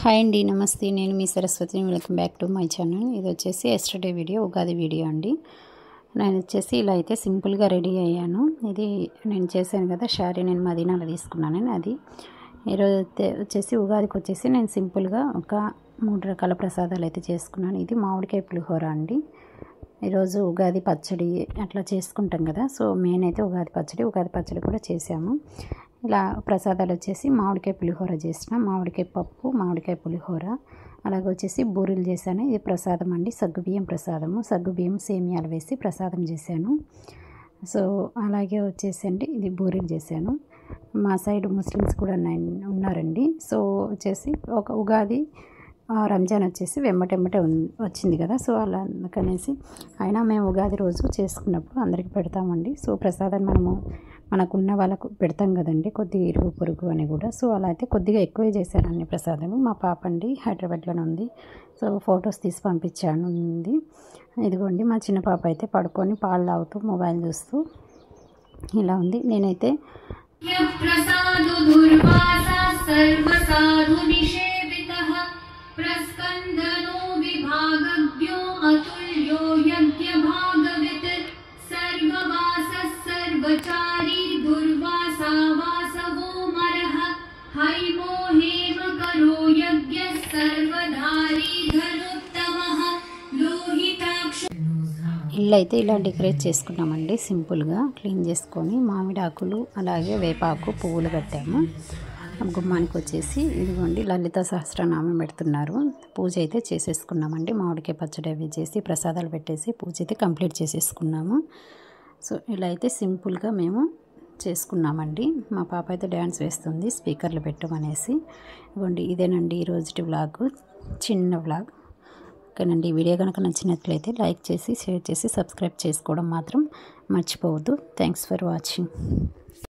Hi అండి, నమస్తే. నేను మీ సరస్వతిని. Welcome back to my channel. ఇది వచ్చేసి ఎస్టర్డే వీడియో, ఉగాది వీడియో అండి. నేను వచ్చేసి ఇలా అయితే సింపుల్గా రెడీ అయ్యాను. ఇది నేను చేశాను కదా శారీ, నేను మదీనాలో తీసుకున్నాను. అది ఈరోజు వచ్చేసి ఉగాదికి వచ్చేసి నేను సింపుల్గా ఒక 3 రకాల ప్రసాదాలు అయితే చేసుకున్నాను. ఇది మామిడికాయ పులిహోర అండి. ఈరోజు ఉగాది పచ్చడి అట్లా చేసుకుంటాం కదా, సో మెయిన్ అయితే ఉగాది పచ్చడి కూడా చేసాము. ఇలా ప్రసాదాలు వచ్చేసి మామిడికాయ పులిహోర చేసిన, మామిడికాయ పప్పు, మామిడికాయ పులిహోర, అలాగే వచ్చేసి బూరెలు చేశాను. ఇది ప్రసాదం అండి, సగ్గుబియ్యం ప్రసాదము. సగ్గుబియ్యం సేమియాలు వేసి ప్రసాదం చేశాను. సో అలాగే వచ్చేసి అండి ఇది బూరెలు చేశాను. మా సైడ్ ముస్లిమ్స్ కూడా ఉన్నారండి. సో వచ్చేసి ఒక ఉగాది రంజాన్ వచ్చేసి వెంబటెంబటే వచ్చింది కదా, సో అలా అందుకనేసి అయినా మేము ఉగాది రోజు చేసుకున్నప్పుడు అందరికీ పెడతామండి. సో ప్రసాదం మనకున్న వాళ్ళకు పెడతాం కదండి, కొద్దిగా ఇరుగు పొరుగు అని కూడా. సో అలా అయితే కొద్దిగా ఎక్కువే చేశాను అన్ని ప్రసాదాలు. మా పాప అండి హైదరాబాద్లోనే ఉంది, సో ఫొటోస్ తీసి పంపించాను ఉంది. ఇదిగోండి మా చిన్న పాప అయితే పడుకొని పాలు తాగుతూ మొబైల్ చూస్తూ ఇలా ఉంది. నేనైతే प्रस्कंदनो विभागज्ञो अतुल्यो यज्ञभागवित् सर्ववास सर्वचारी दुर्वासा वासवो मरः हैमो हेम करो यज्ञ सर्वधारी धनुत्तमः लोहिताक्ष. ఇల్లు అయితే ఇలా డెకరేట్ చేసుకున్నామండి. సింపుల్గా క్లీన్ చేసుకొని మామిడి ఆకులు అలాగే వేపాకు పువ్వులు కట్టాము. గుమ్మానికి వచ్చేసి ఇదిగోండి లలిత సహస్రనామం పెడుతున్నారు. పూజ అయితే చేసేసుకున్నామండి. మామిడికాయ పచ్చడి అవి చేసి ప్రసాదాలు పెట్టేసి పూజ అయితే కంప్లీట్ చేసేసుకున్నాము. సో ఇలా అయితే సింపుల్గా మేము చేసుకున్నామండి. మా పాప అయితే డ్యాన్స్ వేస్తుంది స్పీకర్లు పెట్టమనేసి. ఇదిగోండి ఇదేనండి ఈరోజు వ్లాగ్, చిన్న వ్లాగ్. ఓకేనండి, వీడియో కనుక నచ్చినట్లయితే లైక్ చేసి షేర్ చేసి సబ్స్క్రైబ్ చేసుకోవడం మాత్రం మర్చిపోవద్దు. Thanks for watching.